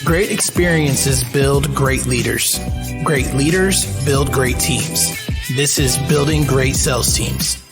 Great experiences build great leaders. Great leaders build great teams. This is Building Great Sales Teams.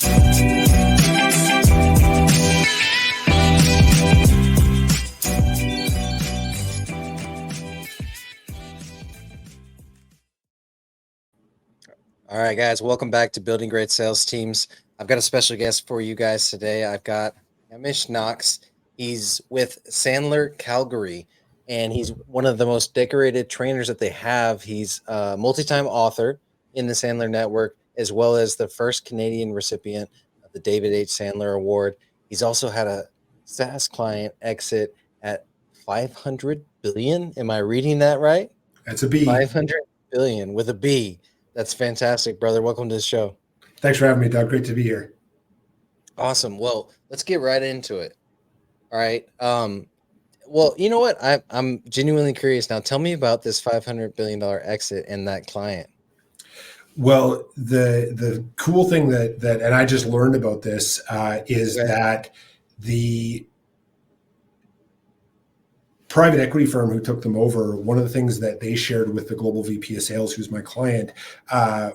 All right, guys, welcome back to Building Great Sales Teams. I've got a special guest for you guys today. I've got Hamish Knox. He's with Sandler, Calgary, and he's one of the most decorated trainers that they have. He's a multi-time author in the Sandler Network, as well as the first Canadian recipient of the David H. Sandler Award. He's also had a SaaS client exit at 500 billion. Am I reading that right? That's a B. 500 billion with a B. That's fantastic, brother. Welcome to the show. Thanks for having me, Doug. Great to be here. Awesome. Well, let's get right into it. All right. Well, you know what? I'm genuinely curious now. Tell me about this $500 billion exit and that client. Well, the cool thing that and I just learned about this is that the private equity firm who took them over, one of the things that they shared with the global VP of sales, who's my client,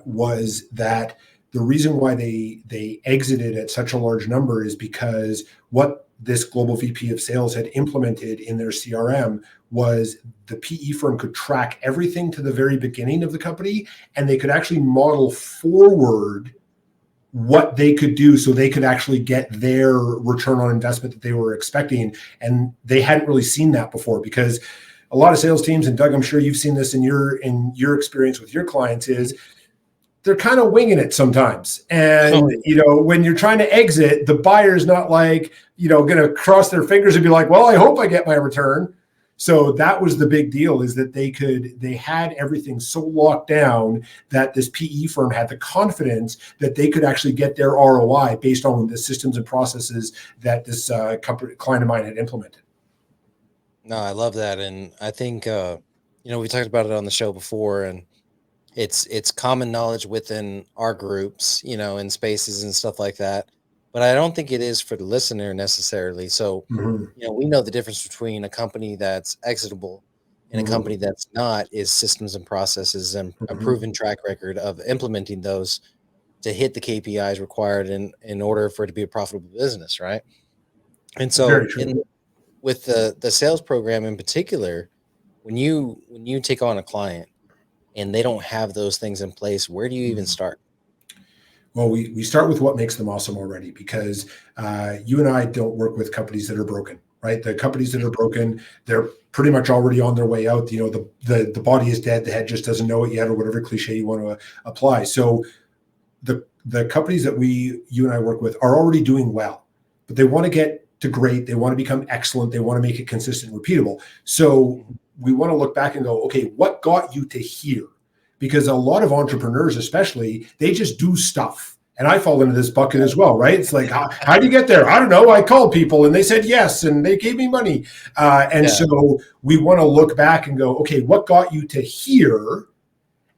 was that the reason why they exited at such a large number is because what this global VP of sales had implemented in their CRM was the PE firm could track everything to the very beginning of the company, and they could actually model forward what they could do so they could actually get their return on investment that they were expecting. And they hadn't really seen that before, because a lot of sales teams, and Doug, I'm sure you've seen this in your experience with your clients, is they're kind of winging it sometimes. And, when you're trying to exit, the buyer's not like, going to cross their fingers and be like, well, I hope I get my return. So that was the big deal, is that they had everything so locked down that this PE firm had the confidence that they could actually get their ROI based on the systems and processes that this client of mine had implemented. No, I love that. And I think, we talked about it on the show before, and it's common knowledge within our groups, in spaces and stuff like that. But I don't think it is for the listener necessarily. So, we know the difference between a company that's exitable and a company that's not is systems and processes and a proven track record of implementing those to hit the KPIs required in order for it to be a profitable business, right? And so with the sales program in particular, when you take on a client and they don't have those things in place, where do you even start? Well, we start with what makes them awesome already, because you and I don't work with companies that are broken, right? The companies that are broken, they're pretty much already on their way out. The body is dead, the head just doesn't know it yet, or whatever cliche you want to apply. So the companies that you and I work with are already doing well, but they want to get to great. They want to become excellent. They want to make it consistent and repeatable. So we want to look back and go, okay, what got you to here? Because a lot of entrepreneurs, especially, they just do stuff. And I fall into this bucket as well, right? It's like, how do you get there? I don't know. I called people and they said yes, and they gave me money. So we want to look back and go, okay, what got you to here?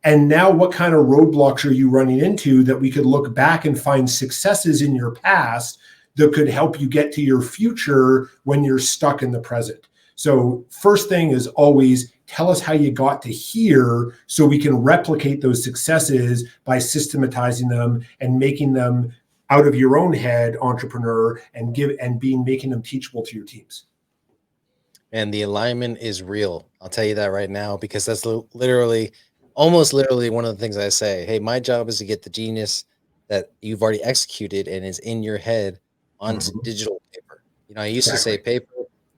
And now what kind of roadblocks are you running into that we could look back and find successes in your past that could help you get to your future when you're stuck in the present? So first thing is always tell us how you got to here so we can replicate those successes by systematizing them and making them out of your own head, entrepreneur, and making them teachable to your teams. And the alignment is real. I'll tell you that right now, because that's almost literally one of the things I say. Hey, my job is to get the genius that you've already executed and is in your head onto digital paper. I used to say paper,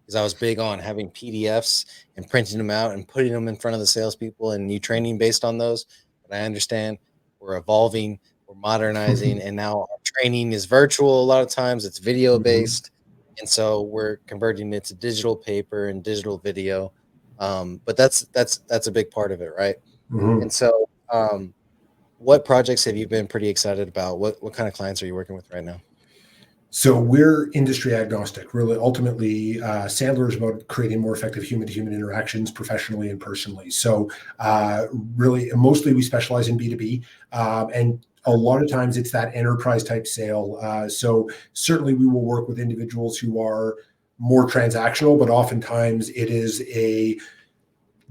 because I was big on having PDFs and printing them out and putting them in front of the salespeople and you training based on those. But I understand we're evolving, we're modernizing, and now our training is virtual. A lot of times it's video based. And so we're converting it to digital paper and digital video. But that's a big part of it, right? And so what projects have you been pretty excited about? What kind of clients are you working with right now? So we're industry agnostic. Really, ultimately, Sandler is about creating more effective human-to-human interactions professionally and personally. So really, mostly we specialize in B2B. And a lot of times it's that enterprise type sale. So certainly we will work with individuals who are more transactional, but oftentimes it is a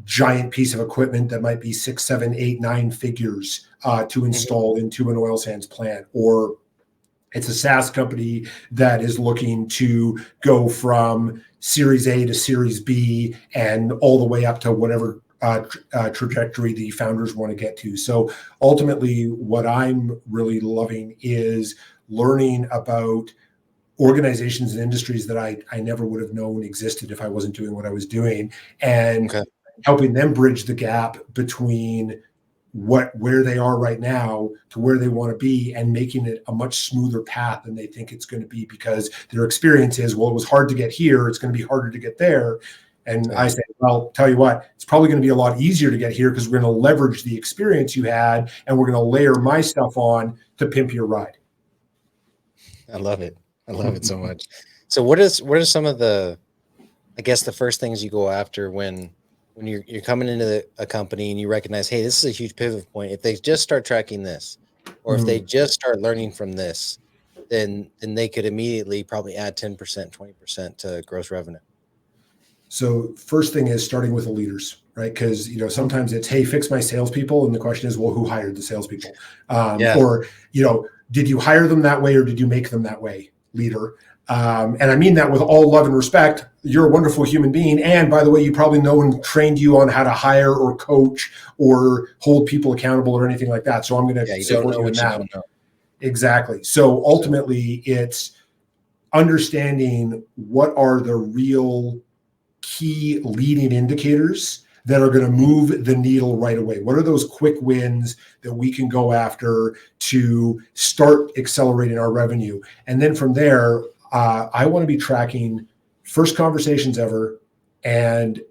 giant piece of equipment that might be 6, 7, 8, 9 figures to install into an oil sands plant, or it's a SaaS company that is looking to go from Series A to Series B and all the way up to whatever trajectory the founders want to get to. So ultimately, what I'm really loving is learning about organizations and industries that I never would have known existed if I wasn't doing what I was doing, and helping them bridge the gap between where they are right now to where they want to be, and making it a much smoother path than they think it's going to be, because their experience is, well, it was hard to get here, it's going to be harder to get there. And I say, well, tell you what, it's probably going to be a lot easier to get here, because we're going to leverage the experience you had, and we're going to layer my stuff on to pimp your ride. I love it. I love it so much. So what are some of the, I guess, the first things you go after when you're coming into a company and you recognize, hey, this is a huge pivot point. If they just start tracking this, or if they just start learning from this, then they could immediately probably add 10%, 20% to gross revenue. So first thing is starting with the leaders, right? Because sometimes it's, hey, fix my salespeople, and the question is, well, who hired the salespeople? Or did you hire them that way, or did you make them that way, leader? And I mean that with all love and respect. You're a wonderful human being, and by the way, you probably know and trained you on how to hire or coach or hold people accountable or anything like that. So I'm going to support you in that. Exactly. So ultimately, it's understanding what are the real key leading indicators that are going to move the needle right away. What are those quick wins that we can go after to start accelerating our revenue? And then from there, I want to be tracking first conversations ever, and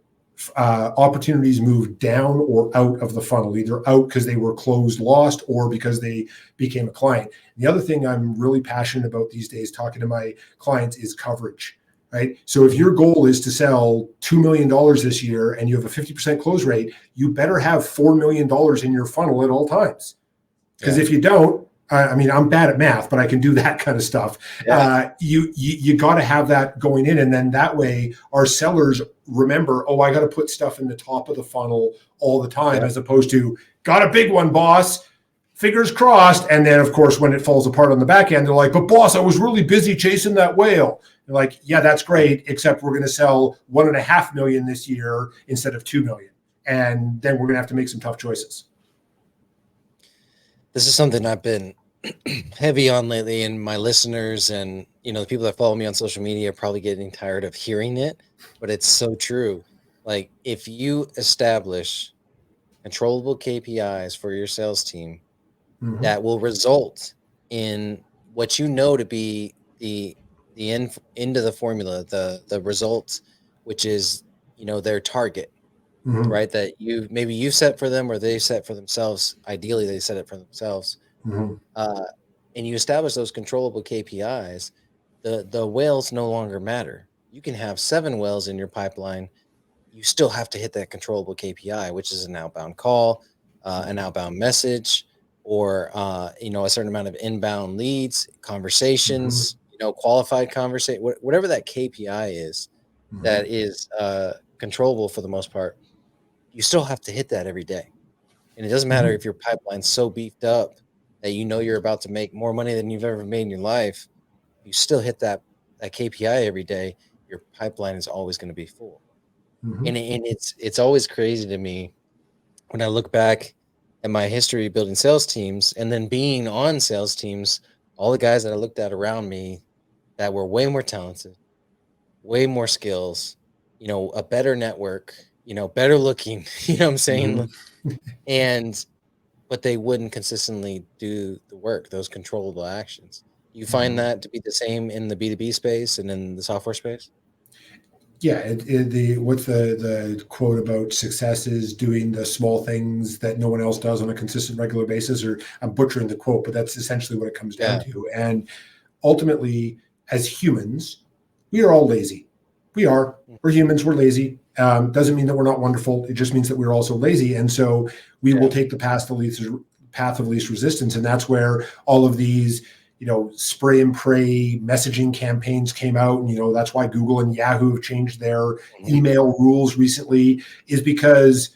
opportunities move down or out of the funnel, either out because they were closed, lost, or because they became a client. And the other thing I'm really passionate about these days, talking to my clients, is coverage. Right. So if your goal is to sell $2 million this year and you have a 50% close rate, you better have $4 million in your funnel at all times. Because if you don't, I mean, I'm bad at math, but I can do that kind of stuff. You got to have that going in. And then that way our sellers remember, oh, I got to put stuff in the top of the funnel all the time, as opposed to, got a big one, boss. Fingers crossed. And then, of course, when it falls apart on the back end, they're like, but boss, I was really busy chasing that whale. They're like, yeah, that's great, except we're going to sell 1.5 million this year instead of 2 million. And then we're going to have to make some tough choices. This is something I've been heavy on lately, and my listeners and the people that follow me on social media are probably getting tired of hearing it, but it's so true. Like, if you establish controllable KPIs for your sales team, that will result in what to be the end of the formula, the result, which is their target, right? That you set for them, or they set for themselves. Ideally, they set it for themselves, and you establish those controllable KPIs. The whales no longer matter. You can have 7 whales in your pipeline. You still have to hit that controllable KPI, which is an outbound call, an outbound message, or a certain amount of inbound leads, conversations, qualified conversation, whatever that KPI is, that is controllable for the most part. You still have to hit that every day, and it doesn't matter if your pipeline's so beefed up that you're about to make more money than you've ever made in your life. You still hit that KPI every day. Your pipeline is always going to be full. And it's always crazy to me when I look back at my history building sales teams, and then being on sales teams, all the guys that I looked at around me that were way more talented, way more skills, a better network, better looking, what I'm saying? But they wouldn't consistently do the work, those controllable actions. You find that to be the same in the B2B space and in the software space? Yeah, what's the quote about success is doing the small things that no one else does on a consistent, regular basis, or I'm butchering the quote, but that's essentially what it comes down to. And ultimately, as humans, we are all lazy. We're humans, we're lazy. Doesn't mean that we're not wonderful. It just means that we're also lazy. And so we will take the path of least resistance. And that's where all of these spray and pray messaging campaigns came out, and that's why Google and Yahoo have changed their email rules recently, is because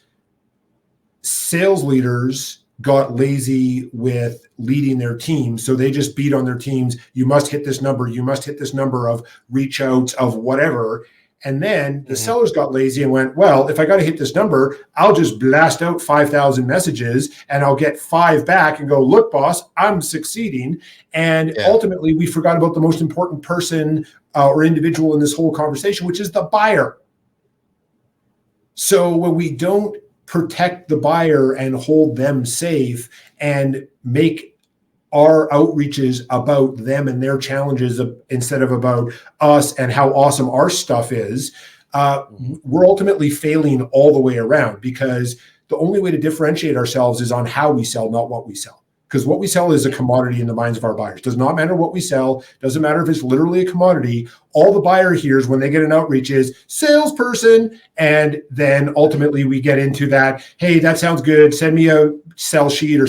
sales leaders got lazy with leading their teams. So they just beat on their teams. You must hit this number. You must hit this number of reach outs of whatever. And then the sellers got lazy and went, well, if I got to hit this number, I'll just blast out 5,000 messages and I'll get 5 back and go, look, boss, I'm succeeding. And ultimately, we forgot about the most important person or individual in this whole conversation, which is the buyer. So when we don't protect the buyer and hold them safe and make our outreaches about them and their challenges instead of about us and how awesome our stuff is, we're ultimately failing all the way around, because the only way to differentiate ourselves is on how we sell, not what we sell. Because what we sell is a commodity in the minds of our buyers. Does not matter what we sell. Doesn't matter if it's literally a commodity. All the buyer hears when they get an outreach is salesperson. And then ultimately we get into that, hey, that sounds good. Send me a sell sheet or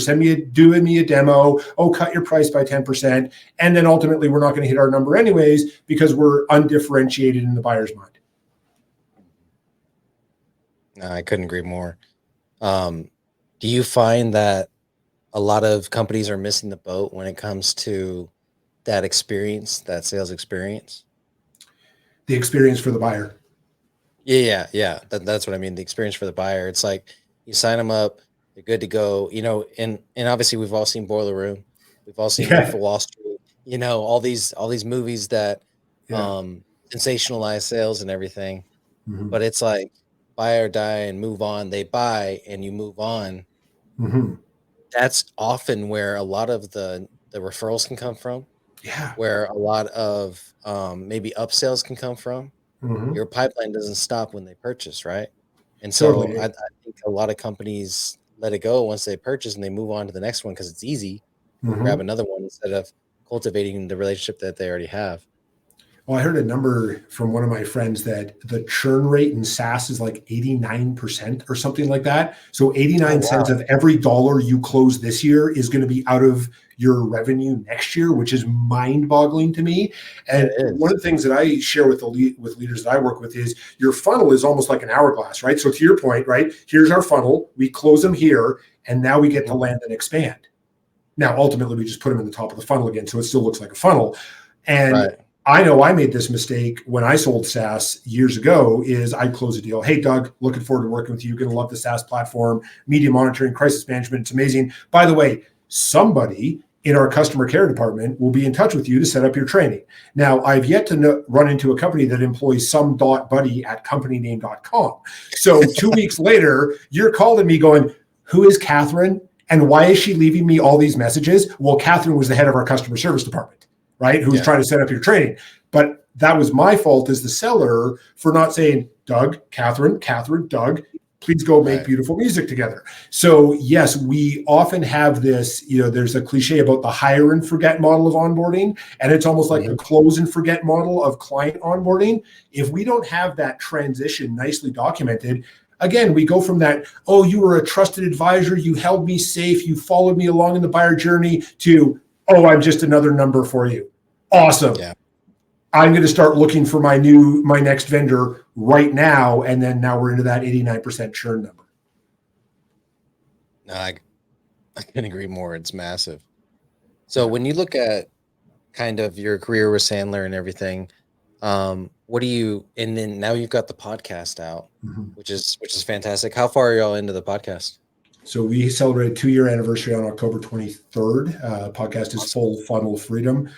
doing me a demo. Oh, cut your price by 10%. And then ultimately we're not going to hit our number anyways because we're undifferentiated in the buyer's mind. No, I couldn't agree more. Do you find that a lot of companies are missing the boat when it comes to that experience, that sales experience? The experience for the buyer. Yeah. That's what I mean. The experience for the buyer. It's like you sign them up, they're good to go. And obviously we've all seen Boiler Room, we've all seen Wolf of Wall Street. All these movies that sensationalize sales and everything. But it's like buy or die and move on. They buy and you move on. That's often where a lot of the referrals can come from. Where a lot of maybe upsells can come from. Your pipeline doesn't stop when they purchase, right? And so I think a lot of companies let it go once they purchase and they move on to the next one because it's easy. Grab another one instead of cultivating the relationship that they already have. Well, I heard a number from one of my friends that the churn rate in SaaS is like 89% or something like that. So 89 cents of every dollar you close this year is going to be out of your revenue next year, which is mind-boggling to me. And one of the things that I share with with leaders that I work with is your funnel is almost like an hourglass, right? So to your point, right, here's our funnel. We close them here, and now we get to land and expand. Now, ultimately, we just put them in the top of the funnel again, so it still looks like a funnel. And I know I made this mistake when I sold SaaS years ago. Is I close a deal. Hey, Doug, looking forward to working with you. You're going to love the SaaS platform, media monitoring, crisis management. It's amazing. By the way, somebody in our customer care department will be in touch with you to set up your training. Now, I've yet to run into a company that employs some.buddy@companyname.com. So 2 weeks later, you're calling me going, who is Catherine? And why is she leaving me all these messages? Well, Catherine was the head of our customer service department, right? Who was trying to set up your training. But that was my fault as the seller for not saying, Doug, Catherine, Doug, please go make beautiful music together. So yes, we often have this, there's a cliche about the hire and forget model of onboarding. And it's almost like the close and forget model of client onboarding. If we don't have that transition nicely documented, again, we go from that, oh, you were a trusted advisor, you held me safe, you followed me along in the buyer journey, to, oh, I'm just another number for you. Awesome. I'm going to start looking for my next vendor right now. And then now we're into that 89% churn number. No, I couldn't agree more. It's massive. So when you look at kind of your career with Sandler and everything, what do you, and then now you've got the podcast out, which is fantastic. How far are y'all into the podcast? So we celebrated 2-year anniversary on October 23rd. Podcast is Full Funnel Freedom.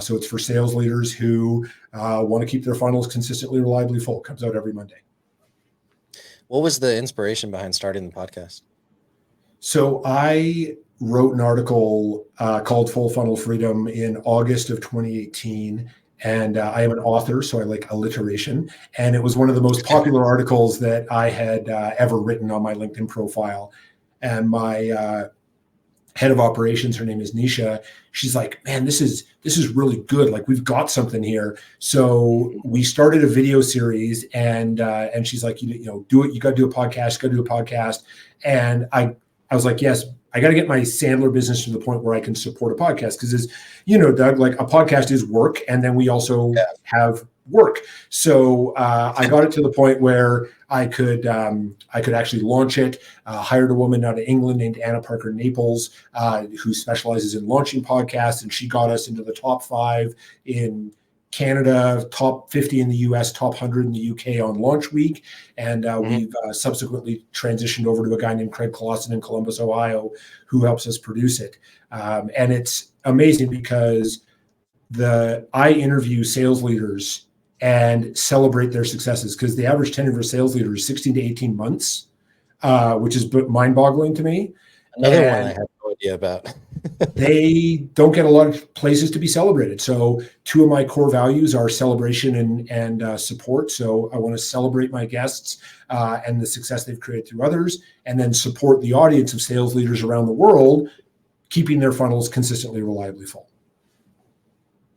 So it's for sales leaders who want to keep their funnels consistently, reliably full. It comes out every Monday. What was the inspiration behind starting the podcast? So I wrote an article called Full Funnel Freedom in August of 2018. And I am an author, so I like alliteration. And it was one of the most popular articles that I had ever written on my LinkedIn profile. And my head of operations, her name is Nisha. She's like, man, this is really good. Like, we've got something here. So we started a video series, and she's like, do it. You got to do a podcast. And I was like, yes, I got to get my Sandler business to the point where I can support a podcast. Because as you know, Doug, like a podcast is work, and then we also have work. So I got it to the point where I could actually launch it. Hired a woman out of England named Anna Parker Naples, who specializes in launching podcasts, and she got us into the top 5 in Canada, top 50 in the US, top 100 in the UK on launch week. And we've subsequently transitioned over to a guy named Craig Clausen in Columbus, Ohio, who helps us produce it. And it's amazing because I interview sales leaders and celebrate their successes, because the average tenure of a sales leader is 16 to 18 months, which is mind-boggling to me. Another one I have no idea about. They don't get a lot of places to be celebrated. So 2 of my core values are celebration and support. So I want to celebrate my guests and the success they've created through others, and then support the audience of sales leaders around the world, keeping their funnels consistently, reliably full.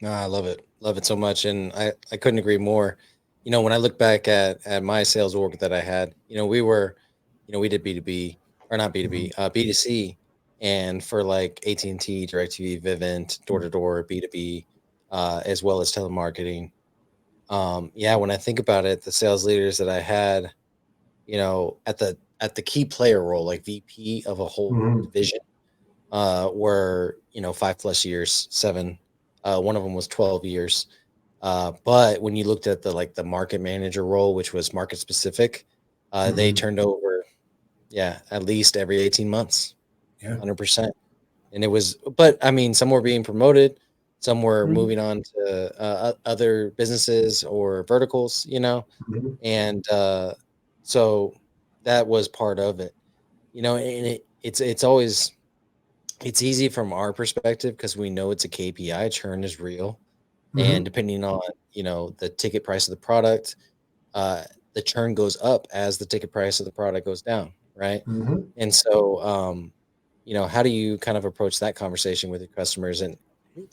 No, I love it. Love it so much. And I couldn't agree more. You know, when I look back at my sales org that I had, we did B2B, or not B2B, B2C. And for like AT&T, DirecTV, Vivint, door-to-door, B2B, as well as telemarketing. When I think about it, the sales leaders that I had, at the key player role, like VP of a whole division, were 5+ years, 7. One of them was 12 years. But when you looked at the market manager role, which was market specific, they turned over, at least every 18 months. 100%. And it was, but I mean, some were being promoted, some were moving on to other businesses or verticals, and so that was part of it, and it's easy from our perspective because we know it's a KPI. Churn is real, and depending on the ticket price of the product, the churn goes up as the ticket price of the product goes down, right? And so how do you kind of approach that conversation with your customers, and how do you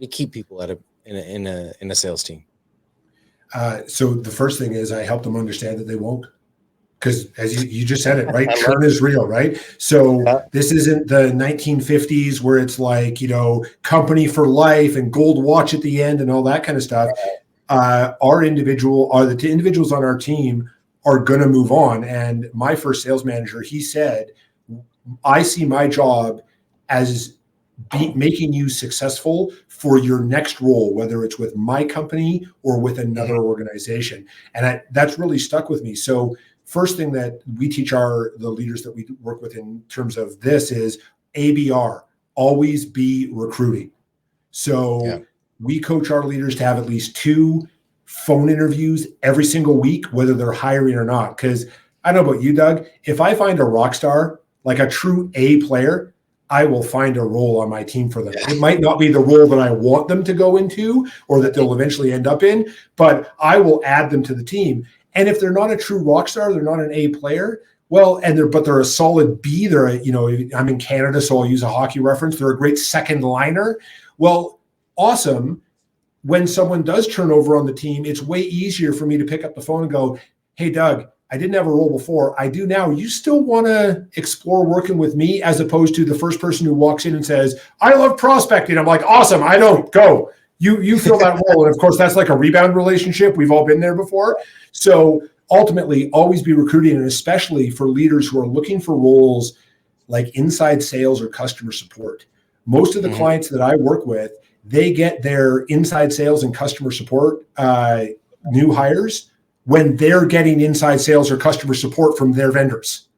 keep people in a sales team? So the first thing is I help them understand that they won't, because as you just said it, right? Churn is real, right? So this isn't the 1950s where it's like, company for life and gold watch at the end and all that kind of stuff. The individuals on our team are going to move on. And my first sales manager, he said, I see my job as making you successful for your next role, whether it's with my company or with another organization. And that's really stuck with me. So first thing that we teach the leaders that we work with in terms of this is ABR, always be recruiting. So we coach our leaders to have at least 2 phone interviews every single week, whether they're hiring or not. Because I don't know about you, Doug, if I find a rock star, like a true A player, I will find a role on my team for them. It might not be the role that I want them to go into or that they'll eventually end up in, but I will add them to the team. And if they're not a true rock star, they're not an A player, well, but they're a solid B. I'm in Canada, so I'll use a hockey reference. They're a great second liner. Well, awesome. When someone does turn over on the team, it's way easier for me to pick up the phone and go, hey, Doug, I didn't have a role before. I do now. You still want to explore working with me, as opposed to the first person who walks in and says, I love prospecting. I'm like, awesome. I don't. Go. You fill that role. And of course, that's like a rebound relationship. We've all been there before. So ultimately, always be recruiting, and especially for leaders who are looking for roles like inside sales or customer support. Most of the clients that I work with, they get their inside sales and customer support new hires when they're getting inside sales or customer support from their vendors,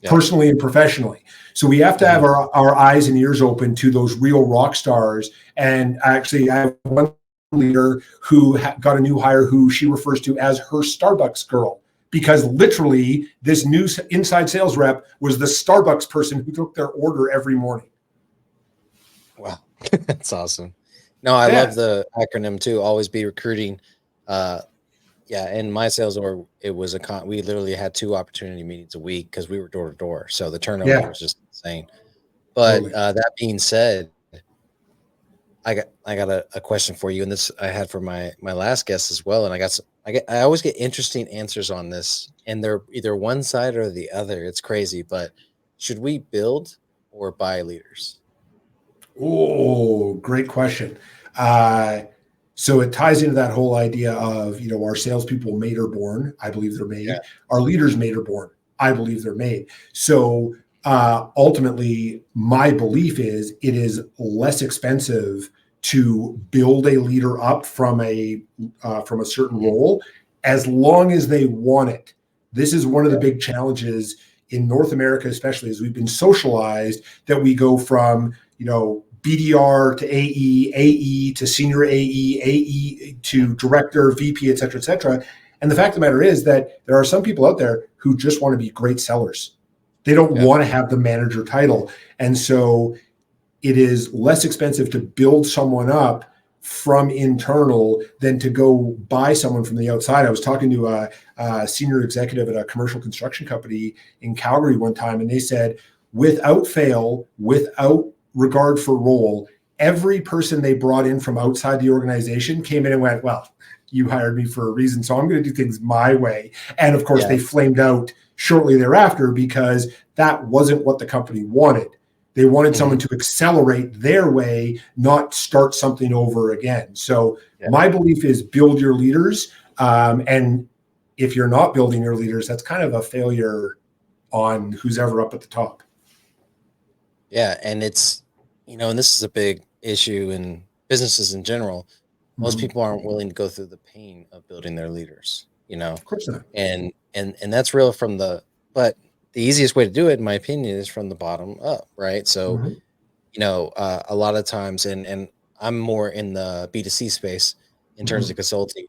personally and professionally. So we have to have our eyes and ears open to those real rock stars. And actually, I have one leader who got a new hire who she refers to as her Starbucks girl, because literally this new inside sales rep was the Starbucks person who took their order every morning. Wow. That's awesome. No, I love the acronym too. Always be recruiting. In my sales org, it was we literally had 2 opportunity meetings a week because we were door to door. So the turnover was just insane. But that being said, I got a question for you, and this I had for my last guest as well. And I always get interesting answers on this, and they're either one side or the other. It's crazy, but should we build or buy leaders? Oh, great question. So it ties into that whole idea of, our salespeople made or born. I believe they're Yeah. made. Our leaders made or born. I believe they're made. So ultimately, my belief is it is less expensive to build a leader up from a certain role, as long as they want it. This is one of the big challenges in North America, especially as we've been socialized, that we go from, BDR to AE to senior AE to director, VP, et cetera, et cetera. And the fact of the matter is that there are some people out there who just want to be great sellers. They don't want to have the manager title. And so it is less expensive to build someone up from internal than to go buy someone from the outside. I was talking to a senior executive at a commercial construction company in Calgary one time, and they said, without fail, without regard for role, every person they brought in from outside the organization came in and went, well, you hired me for a reason, so I'm going to do things my way. And of course, they flamed out shortly thereafter because that wasn't what the company wanted. They wanted someone to accelerate their way, not start something over again. So my belief is build your leaders. And if you're not building your leaders, that's kind of a failure on who's ever up at the top. Yeah. And it's, and this is a big issue in businesses in general. Most people aren't willing to go through the pain of building their leaders, Of course not. and that's real but the easiest way to do it, in my opinion, is from the bottom up, right? So, a lot of times, and I'm more in the B2C space in terms of consulting.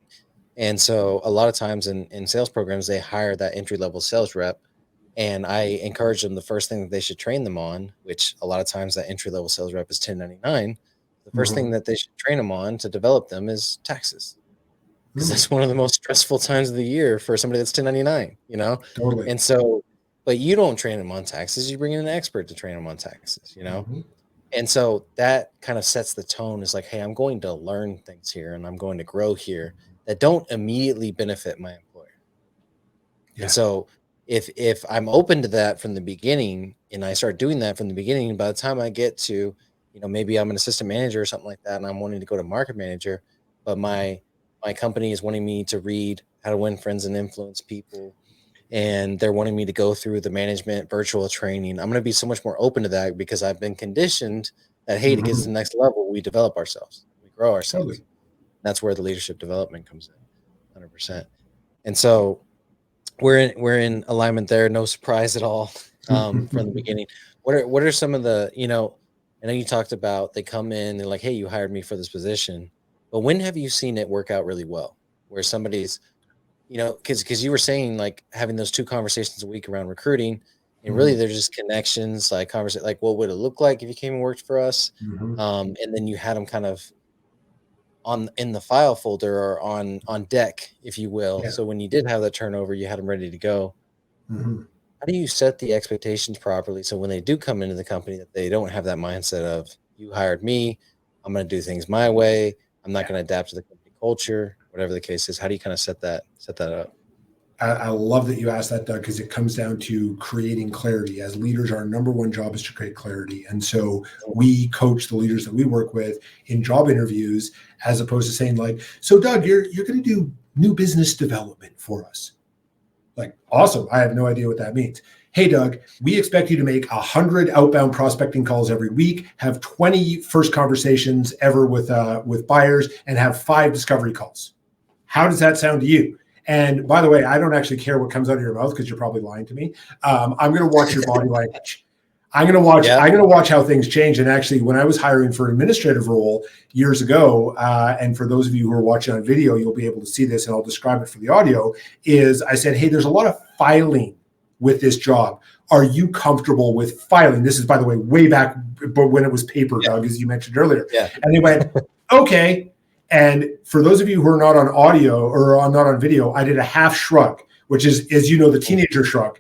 And so a lot of times in sales programs, they hire that entry level sales rep. And I encourage them, the first thing that they should train them on, which a lot of times that entry level sales rep is 1099. The first thing that they should train them on to develop them is taxes. Because that's one of the most stressful times of the year for somebody that's 1099, Totally. And so, but you don't train them on taxes. You bring in an expert to train them on taxes, And so that kind of sets the tone. Is like, hey, I'm going to learn things here and I'm going to grow here that don't immediately benefit my employer. And so if I'm open to that from the beginning and I start doing that from the beginning, by the time I get to, maybe I'm an assistant manager or something like that, and I'm wanting to go to market manager, but my company is wanting me to read How to Win Friends and Influence People, and they're wanting me to go through the management virtual training. I'm going to be so much more open to that because I've been conditioned that, hey, to get to the next level, we develop ourselves, we grow ourselves. Totally. That's where the leadership development comes in, 100%. And so we're in alignment there. No surprise at all from the beginning. What are some of the, I know you talked about they come in and like, hey, you hired me for this position, but when have you seen it work out really well where somebody's, because you were saying like having those 2 conversations a week around recruiting, and really they're just connections, like like what would it look like if you came and worked for us, and then you had them kind of in the file folder or on deck, if you will. So when you did have that turnover, you had them ready to go. How do you set the expectations properly so when they do come into the company that they don't have that mindset of, you hired me, I'm going to do things my way, I'm not going to adapt to the company culture, whatever the case is? How do you kind of set that up? I love that you asked that, Doug, because it comes down to creating clarity. As leaders, our number one job is to create clarity. And so we coach the leaders that we work with in job interviews, as opposed to saying like, so Doug, you're going to do new business development for us. Like, awesome. I have no idea what that means. Hey, Doug, we expect you to make 100 outbound prospecting calls every week, have 20 first conversations ever with buyers, and have 5 discovery calls. How does that sound to you? And by the way, I don't actually care what comes out of your mouth because you're probably lying to me. I'm going to watch your body language. I'm going to watch how things change. And actually, when I was hiring for an administrative role years ago, and for those of you who are watching on video, you'll be able to see this, and I'll describe it for the audio. Is I said, hey, there's a lot of filing with this job. Are you comfortable with filing? This is, by the way back, but when it was paper, Doug, as you mentioned earlier. Yeah. And they went, okay. And for those of you who are not on audio or not on video, I did a half shrug, which is, as you know, the teenager shrug.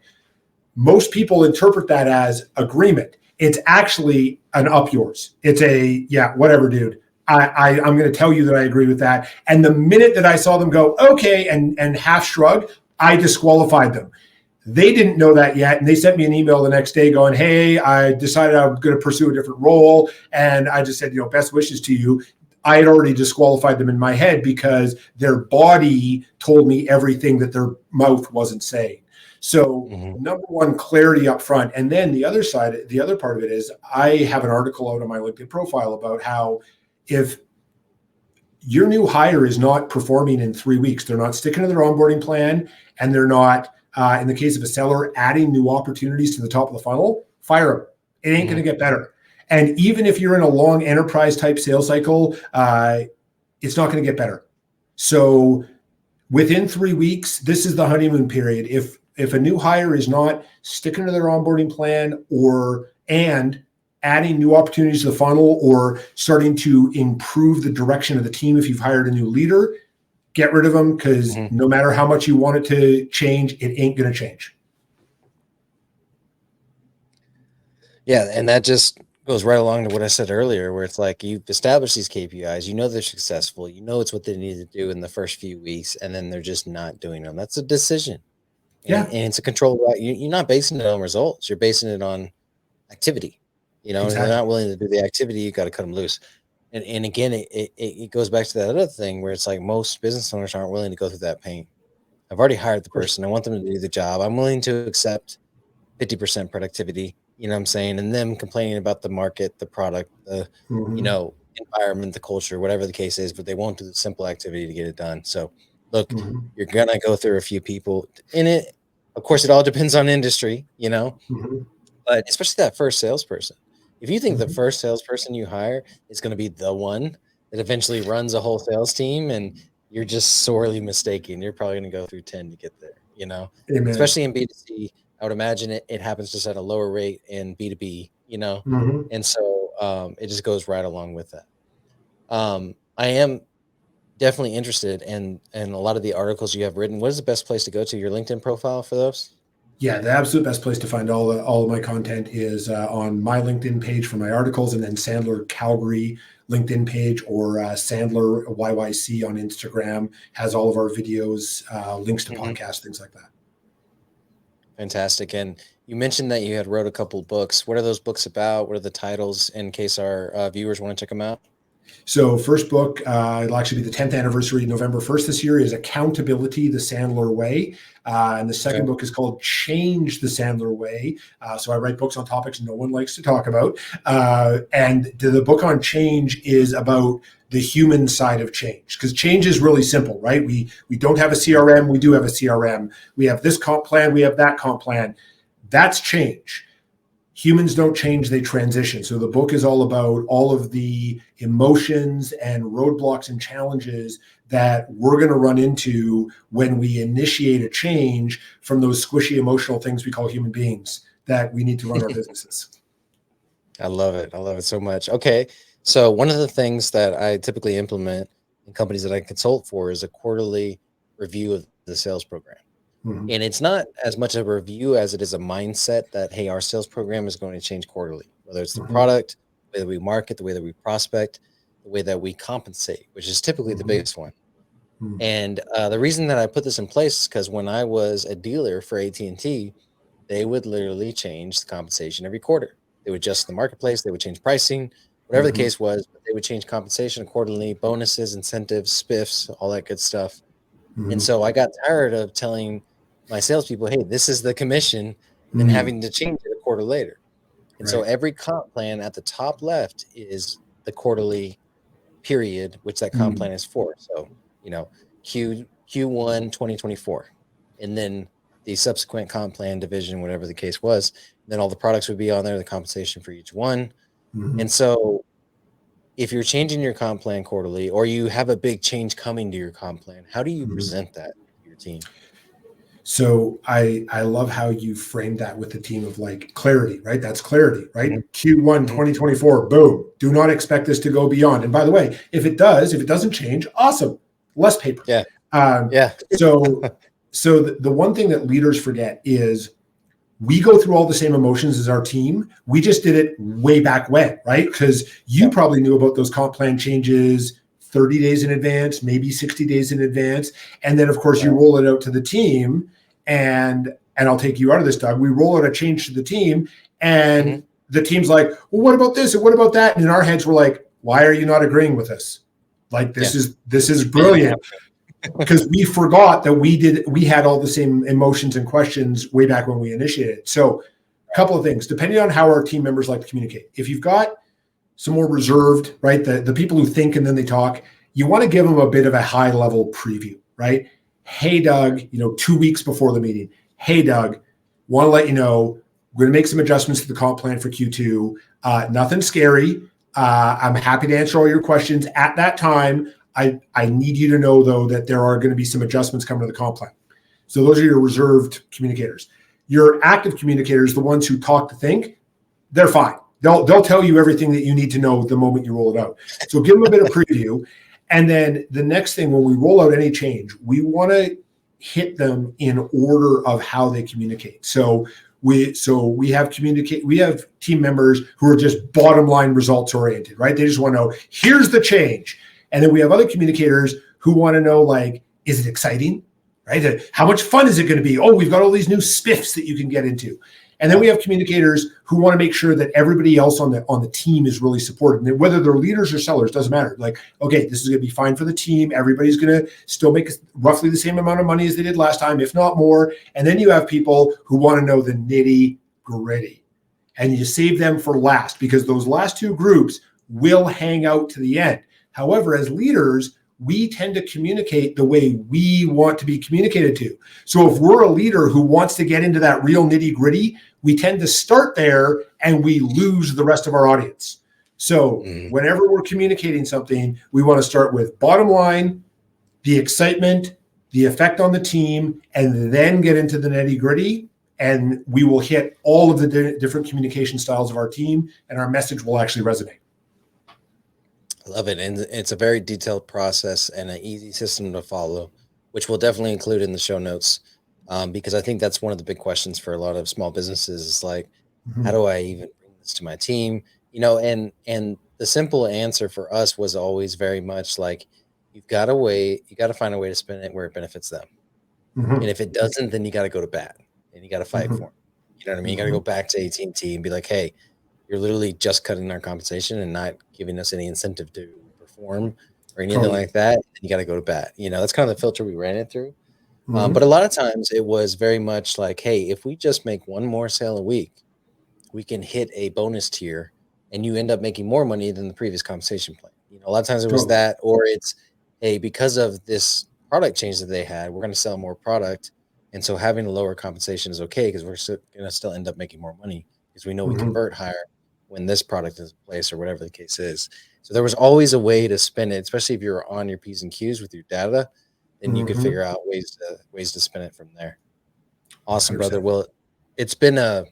Most people interpret that as agreement. It's actually an up yours. It's a, yeah, whatever, dude. I'm going to tell you that I agree with that. And the minute that I saw them go, okay, and half shrug, I disqualified them. They didn't know that yet. And they sent me an email the next day going, hey, I decided I'm going to pursue a different role. And I just said, best wishes to you. I had already disqualified them in my head because their body told me everything that their mouth wasn't saying. So number one, clarity up front. And then the other part of it is I have an article out on my LinkedIn profile about how if your new hire is not performing in 3 weeks, they're not sticking to their onboarding plan, and they're not, in the case of a seller, adding new opportunities to the top of the funnel, fire them. It ain't going to get better. And even if you're in a long enterprise type sales cycle, it's not going to get better. So within 3 weeks, this is the honeymoon period. If a new hire is not sticking to their onboarding plan and adding new opportunities to the funnel or starting to improve the direction of the team, if you've hired a new leader, get rid of them, because no matter how much you want it to change, it ain't going to change. Yeah, and that just goes right along to what I said earlier, where it's like you've established these KPIs, they're successful, it's what they need to do in the first few weeks, and then they're just not doing them. That's a decision. And it's a control. You're not basing it on results. You're basing it on activity. Exactly. If they're not willing to do the activity, you got to cut them loose. And again, it goes back to that other thing where it's like most business owners aren't willing to go through that pain. I've already hired the person. I want them to do the job. I'm willing to accept 50% productivity, what I'm saying? And them complaining about the market, the product, the, environment, the culture, whatever the case is, but they won't do the simple activity to get it done. So look, you're going to go through a few people in it. Of course, it all depends on industry, but especially that first salesperson. If you think the first salesperson you hire is going to be the one that eventually runs a whole sales team, and you're just sorely mistaken. You're probably going to go through 10 to get there, Amen. Especially in B2C. I would imagine it happens just at a lower rate in B2B, and so it just goes right along with that. I am definitely interested in a lot of the articles you have written. What is the best place to go to? Your LinkedIn profile for those? Yeah, the absolute best place to find all of my content is on my LinkedIn page for my articles, and then Sandler Calgary LinkedIn page, or Sandler YYC on Instagram has all of our videos, links to podcasts, things like that. Fantastic. And you mentioned that you had wrote a couple of books. What are those books about? What are the titles in case our viewers want to check them out? So first book, it'll actually be the 10th anniversary, November 1st this year, is Accountability, the Sandler Way. And the second book is called Change the Sandler Way. So I write books on topics no one likes to talk about. And the book on change is about the human side of change, because change is really simple, right? We don't have a CRM. We do have a CRM. We have this comp plan. We have that comp plan. That's change. Humans don't change, they transition. So the book is all about all of the emotions and roadblocks and challenges that we're going to run into when we initiate a change from those squishy emotional things we call human beings that we need to run our businesses. I love it. I love it so much. Okay. So one of the things that I typically implement in companies that I consult for is a quarterly review of the sales program. And it's not as much a review as it is a mindset that, hey, our sales program is going to change quarterly, whether it's the product, the way that we market, the way that we prospect, the way that we compensate, which is typically the biggest one. And the reason that I put this in place is because when I was a dealer for AT&T, they would literally change the compensation every quarter. They would adjust the marketplace. They would change pricing, whatever the case was, but they would change compensation accordingly, bonuses, incentives, spiffs, all that good stuff. And so I got tired of telling my salespeople, hey, this is the commission, and then having to change it a quarter later. And so every comp plan at the top left is the quarterly period, which that comp plan is for. So, Q1 2024, and then the subsequent comp plan division, whatever the case was, then all the products would be on there, the compensation for each one. And so if you're changing your comp plan quarterly, or you have a big change coming to your comp plan, how do you present that to your team? So I love how you framed that with the team of like clarity, right? That's clarity, right? Q1 2024, boom. Do not expect this to go beyond. And by the way, if it doesn't change, awesome. Less paper. So the one thing that leaders forget is we go through all the same emotions as our team. We just did it way back when, right? Because you probably knew about those comp plan changes 30 days in advance, maybe 60 days in advance. And then, of course, you roll it out to the team. And and I'll take you out of this, Doug. We roll out a change to the team, and Mhm. the team's like, well, what about this? And what about that? And in our heads, we're like, why are you not agreeing with us? Like, this is brilliant. Because we forgot that we had all the same emotions and questions way back when we initiated. So a couple of things, depending on how our team members like to communicate. If you've got some more reserved, right, the people who think and then they talk, you want to give them a bit of a high level preview, right? Hey, Doug, 2 weeks before the meeting. Hey, Doug, want to let you know, we're going to make some adjustments to the comp plan for Q2. Nothing scary. I'm happy to answer all your questions at that time. I need you to know, though, that there are going to be some adjustments coming to the comp plan. So those are your reserved communicators. Your active communicators, the ones who talk to think, they're fine. They'll tell you everything that you need to know the moment you roll it out. So give them a bit of preview. And then the next thing, when we roll out any change, we want to hit them in order of how they communicate. So we have team members who are just bottom line results oriented, right? They just want to know, here's the change. And then we have other communicators who want to know, like, is it exciting? Right? How much fun is it going to be? Oh, we've got all these new spiffs that you can get into. And then we have communicators who want to make sure that everybody else on the team is really supported. And whether they're leaders or sellers, doesn't matter. Like, okay, this is going to be fine for the team. Everybody's going to still make roughly the same amount of money as they did last time, if not more. And then you have people who want to know the nitty gritty. And you save them for last, because those last two groups will hang out to the end. However, as leaders, we tend to communicate the way we want to be communicated to. So if we're a leader who wants to get into that real nitty gritty, we tend to start there and we lose the rest of our audience. So whenever we're communicating something, we want to start with bottom line, the excitement, the effect on the team, and then get into the nitty gritty. And we will hit all of the different communication styles of our team, and our message will actually resonate. I love it. And it's a very detailed process and an easy system to follow, which we'll definitely include in the show notes. Because I think that's one of the big questions for a lot of small businesses is like, how do I even bring this to my team? And the simple answer for us was always very much like, you got to find a way to spin it where it benefits them. And if it doesn't, then you got to go to bat and you got to fight for them. You know what I mean? You got to go back to AT&T and be like, hey, you're literally just cutting our compensation and not giving us any incentive to perform or anything like that. You got to go to bat. That's kind of the filter we ran it through. But a lot of times it was very much like, hey, if we just make one more sale a week, we can hit a bonus tier and you end up making more money than the previous compensation plan. A lot of times it was that, or it's, hey, because of this product change that they had, we're going to sell more product. And so having a lower compensation is okay because we're going to still end up making more money because we know we convert higher when this product is in place or whatever the case is. So there was always a way to spin it, especially if you're on your P's and Q's with your data, then you could figure out ways to spin it from there. Awesome, 100%. Brother. Well, it's been a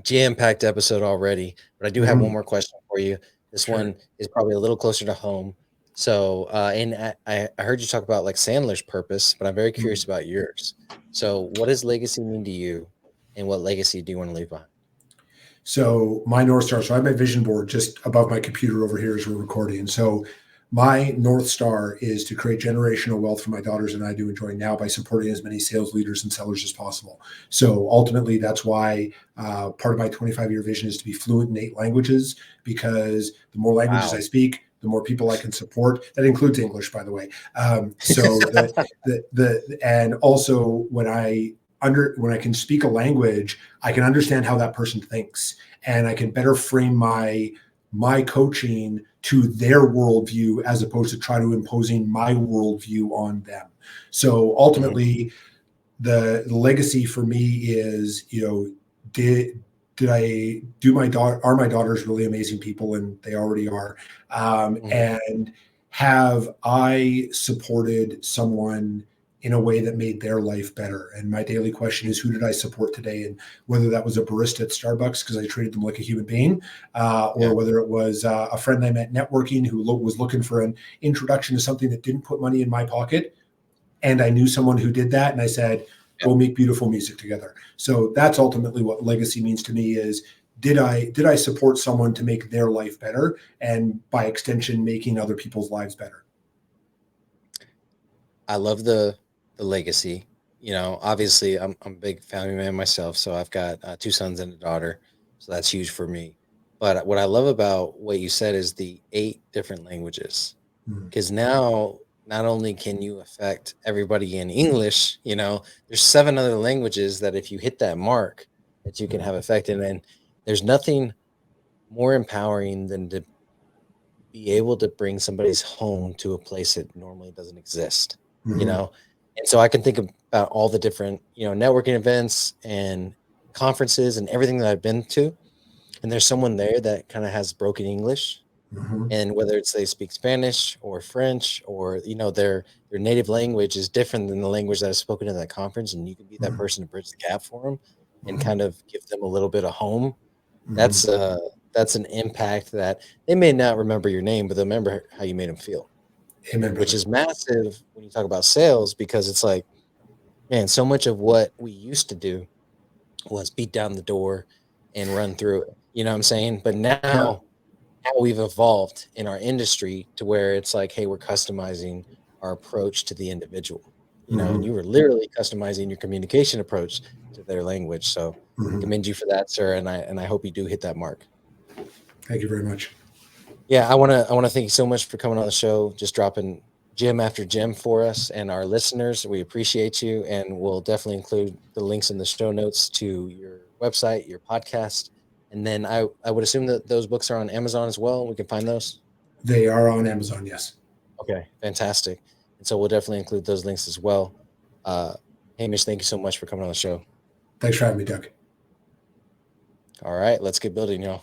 jam-packed episode already, but I do have one more question for you. This one is probably a little closer to home. So, and I heard you talk about like Sandler's purpose, but I'm very curious about yours. So what does legacy mean to you, and what legacy do you want to leave behind? So my North Star, so I have my vision board just above my computer over here as we're recording. So my North Star is to create generational wealth for my daughters and I to enjoy now by supporting as many sales leaders and sellers as possible. So ultimately, that's why part of my 25-year vision is to be fluent in 8 languages, because the more languages I speak, the more people I can support. That includes English, by the way. And also when I can speak a language, I can understand how that person thinks, and I can better frame my coaching to their worldview as opposed to try to imposing my worldview on them. So ultimately, the legacy for me is, are my daughters really amazing people? And they already are. And have I supported someone in a way that made their life better? And my daily question is, who did I support today? And whether that was a barista at Starbucks because I treated them like a human being, or whether it was a friend I met networking who was looking for an introduction to something that didn't put money in my pocket, and I knew someone who did that, and I said, go make beautiful music together. So that's ultimately what legacy means to me is, did I support someone to make their life better, and by extension, making other people's lives better? I love the legacy. obviously I'm a big family man myself, so I've got 2 sons and a daughter, so that's huge for me. But what I love about what you said is the 8 different languages, Mhm. because now not only can you affect everybody in English, there's 7 other languages that if you hit that mark, that you can have effect in, and there's nothing more empowering than to be able to bring somebody's home to a place that normally doesn't exist, you Mhm. know? And so I can think about all the different, networking events and conferences and everything that I've been to. And there's someone there that kind of has broken English. Mhm. And whether it's they speak Spanish or French or, their native language is different than the language that I've spoken in that conference. And you can be that Mhm. person to bridge the gap for them and Mhm. kind of give them a little bit of home. Mhm. That's an impact that they may not remember your name, but they'll remember how you made them feel, Amen, which brother. is massive when you talk about sales because it's like, man, so much of what we used to do was beat down the door and run through it. You know what I'm saying? But Yeah. now we've evolved in our industry to where it's like, hey, we're customizing our approach to the individual, and Mhm. you were literally customizing your communication approach to their language. So I Mhm. commend you for that, sir. And I hope you do hit that mark. Thank you very much. Yeah, I wanna thank you so much for coming on the show, just dropping gem after gem for us and our listeners. We appreciate you, and we'll definitely include the links in the show notes to your website, your podcast, and then I would assume that those books are on Amazon as well. We can find those. They are on Amazon. Yes. Okay, fantastic. And so we'll definitely include those links as well. Uh, Hamish, thank you so much for coming on the show. Thanks for having me, Doug. All right, let's get building, y'all.